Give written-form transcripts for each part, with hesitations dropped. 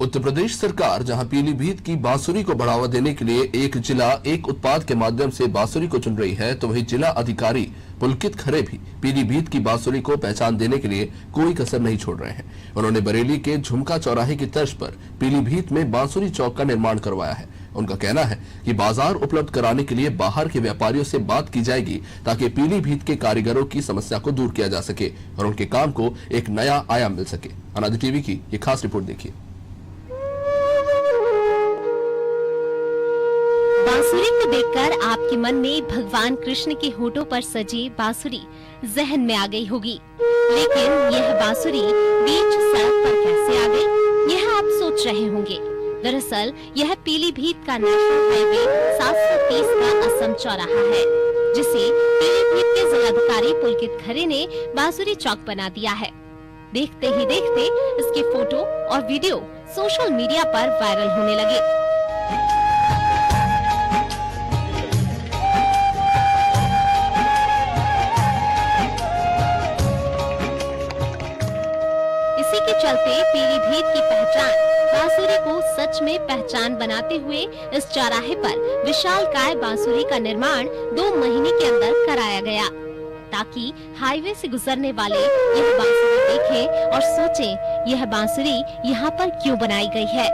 उत्तर प्रदेश सरकार जहां पीलीभीत की बांसुरी को बढ़ावा देने के लिए एक जिला एक उत्पाद के माध्यम से बांसुरी को चुन रही है, तो वही जिला अधिकारी पुलकित खरे भी पीलीभीत की बांसुरी को पहचान देने के लिए कोई कसर नहीं छोड़ रहे हैं। उन्होंने बरेली के झुमका चौराहे की तर्ज पर पीलीभीत में बांसुरी चौक का निर्माण करवाया है। उनका कहना है कि बाजार उपलब्ध कराने के लिए बाहर के व्यापारियों से बात की जाएगी ताकि पीलीभीत के कारीगरों की समस्या को दूर किया जा सके और उनके काम को एक नया आयाम मिल सके। अनादि टीवी की ये खास रिपोर्ट देखिए। बांसुरी को देखकर आपके मन में भगवान कृष्ण के होठों पर सजी बांसुरी जहन में आ गई होगी, लेकिन यह बांसुरी बीच सड़क पर कैसे आ गई, यह आप सोच रहे होंगे। दरअसल यह पीलीभीत का नेशनल हाईवे 730 का असम चौराहा है, जिसे पीलीभीत के जिलाधिकारी पुलकित खरे ने बांसुरी चौक बना दिया है। देखते ही देखते इसके फोटो और वीडियो सोशल मीडिया पर वायरल होने लगे। इसी के चलते पीलीभीत की पहचान बांसुरी को सच में पहचान बनाते हुए इस चौराहे पर विशालकाय बांसुरी का निर्माण 2 महीने के अंदर कराया गया, ताकि हाईवे से गुजरने वाले यह बांसुरी देखें और सोचें यह बांसुरी यहाँ पर क्यों बनाई गई है।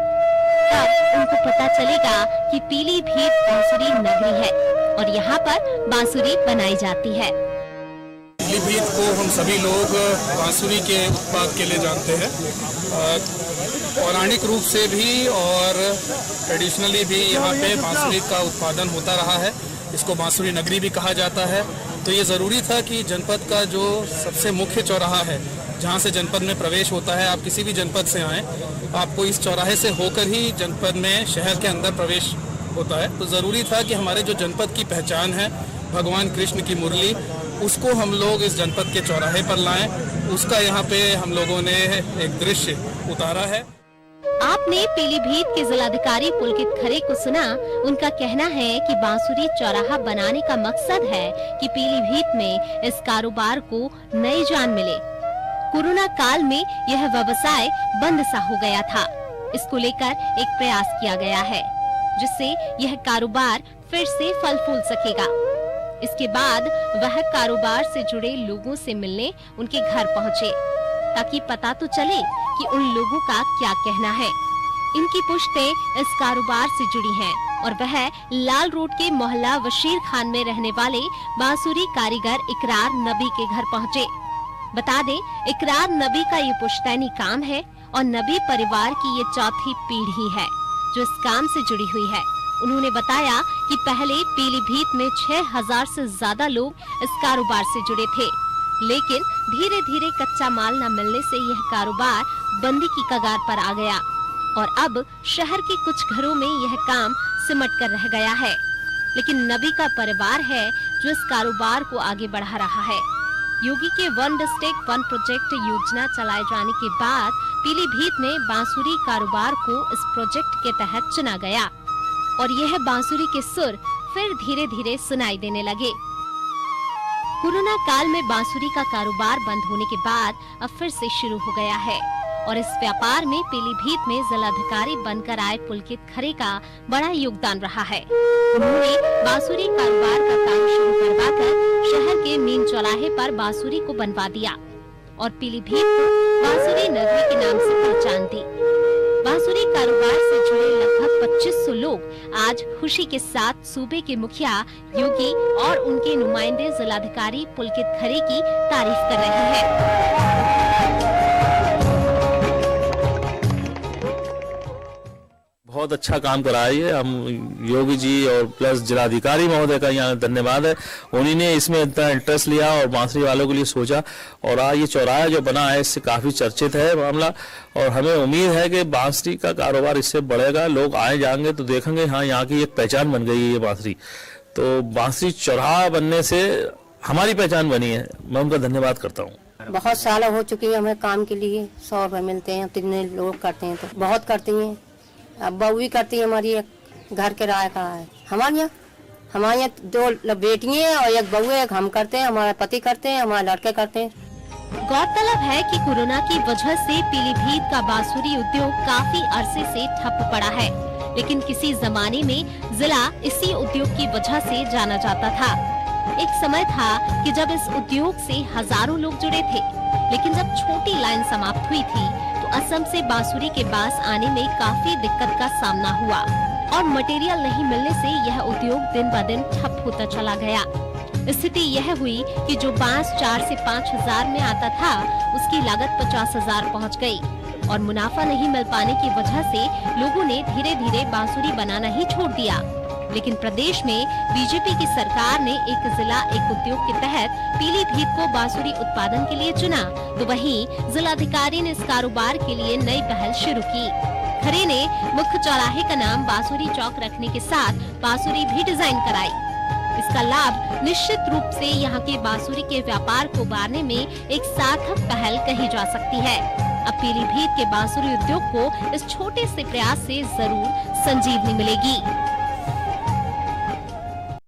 तब उनको पता चलेगा कि पीलीभीत बांसुरी नगरी है और यहाँ पर बांसुरी बनाई जाती है। पीलीभीत को हम सभी लोग बांसुरी के उत्पाद के लिए जानते हैं। पौराणिक रूप से भी और ट्रेडिशनली भी यहाँ पे बांसुरी का उत्पादन होता रहा है। इसको बांसुरी नगरी भी कहा जाता है। तो ये ज़रूरी था कि जनपद का जो सबसे मुख्य चौराहा है, जहाँ से जनपद में प्रवेश होता है, आप किसी भी जनपद से आएँ, आपको इस चौराहे से होकर ही जनपद में शहर के अंदर प्रवेश होता है। तो ज़रूरी था कि हमारे जो जनपद की पहचान है भगवान कृष्ण की मुरली, उसको हम लोग इस जनपद के चौराहे पर लाएं। उसका यहाँ पे हम लोगों ने एक दृश्य उतारा है। आपने पीलीभीत के जिलाधिकारी पुलकित खरे को सुना। उनका कहना है कि बांसुरी चौराहा बनाने का मकसद है कि पीलीभीत में इस कारोबार को नई जान मिले। कोरोना काल में यह व्यवसाय बंद सा हो गया था। इसको लेकर एक प्रयास किया गया है, जिससे यह कारोबार फिर से फल फूल सकेगा। इसके बाद वह कारोबार से जुड़े लोगों से मिलने उनके घर पहुँचे, ताकि पता तो चले कि उन लोगों का क्या कहना है। इनकी पुश्तें इस कारोबार से जुड़ी हैं और वह लाल रोड के मोहल्ला वशीर खान में रहने वाले बांसुरी कारीगर इकरार नबी के घर पहुँचे। बता दें, इकरार नबी का ये पुश्तैनी काम है और नबी परिवार की ये चौथी पीढ़ी है जो इस काम से जुड़ी हुई है। उन्होंने बताया कि पहले पीलीभीत में 6000 से ज्यादा लोग इस कारोबार से जुड़े थे, लेकिन धीरे धीरे कच्चा माल न मिलने से यह कारोबार बंदी की कगार पर आ गया और अब शहर के कुछ घरों में यह काम सिमट कर रह गया है। लेकिन नबी का परिवार है जो इस कारोबार को आगे बढ़ा रहा है। योगी के वन डिस्ट्रिक्ट वन प्रोजेक्ट योजना चलाए जाने के बाद पीलीभीत में बांसुरी कारोबार को इस प्रोजेक्ट के तहत चुना गया और यह बांसुरी के सुर फिर धीरे धीरे सुनाई देने लगे। कोरोना काल में बांसुरी का कारोबार बंद होने के बाद अब फिर से शुरू हो गया है और इस व्यापार में पीलीभीत में जिलाधिकारी बनकर आए पुलकित खरे का बड़ा योगदान रहा है। उन्होंने बांसुरी कारोबार का काम शुरू करवाकर शहर के मेन चौराहे पर बांसुरी को बनवा दिया और पीलीभीत को बांसुरी नगरी के नाम से पहचान दी। बांसुरी कारोबार से जुड़े लगभग 2500 लोग आज खुशी के साथ सूबे के मुखिया योगी और उनके नुमाइंदे जिलाधिकारी पुलकित खरे की तारीफ कर रहे हैं। बहुत अच्छा काम करा है। हम योगी जी और प्लस जिलाधिकारी महोदय का यहाँ धन्यवाद है। उन्हीं ने इसमें इतना इंटरेस्ट लिया और बांसुरी वालों के लिए सोचा और आज ये चौराहा जो बना है इससे काफी चर्चित है मामला और हमें उम्मीद है कि बांसुरी का कारोबार इससे बढ़ेगा। लोग आए जाएंगे तो देखेंगे हाँ यहाँ की एक पहचान बन गई है ये बांसुरी। तो बांसुरी चौराहा बनने से हमारी पहचान बनी है। मैं उनका धन्यवाद करता हूँ। बहुत साल हो चुकी है हमें काम के लिए 100 रुपए मिलते हैं। कितने लोग करते हैं तो बहुत करती हैं। अब बहू भी करती है हमारी, एक घर किराया का है हमारे यहाँ 2 बेटियां हैं और एक बहू है। एक हम करते हैं, हमारे पति करते हैं, हमारे लड़के करते हैं। गौरतलब है कि कोरोना की वजह से पीलीभीत का बांसुरी उद्योग काफी अरसे से ठप पड़ा है, लेकिन किसी जमाने में जिला इसी उद्योग की वजह से जाना जाता था। एक समय था कि जब इस उद्योग से हजारों लोग जुड़े थे, लेकिन जब छोटी लाइन समाप्त हुई थी तो असम से बांसुरी के बांस आने में काफी दिक्कत का सामना हुआ और मटेरियल नहीं मिलने से यह उद्योग दिन ब दिन ठप होता चला गया। स्थिति यह हुई कि जो बांस 4 से 5 हजार में आता था, उसकी लागत 50 हजार पहुँच गयी और मुनाफा नहीं मिल पाने की वजह से लोगों ने धीरे धीरे बांसुरी बनाना ही छोड़ दिया। लेकिन प्रदेश में बीजेपी की सरकार ने एक जिला एक उद्योग के तहत पीलीभीत को बांसुरी उत्पादन के लिए चुना, तो वहीं जिलाधिकारी ने इस कारोबार के लिए नई पहल शुरू की। खरे ने मुख्य चौराहे का नाम बांसुरी चौक रखने के साथ बांसुरी भी डिजाइन कराई। इसका लाभ निश्चित रूप से यहाँ के बांसुरी के व्यापार को उभारने में एक सार्थक पहल कही जा सकती है। अब पीलीभीत के बांसुरी उद्योग को इस छोटे से प्रयास से जरूर संजीवनी मिलेगी।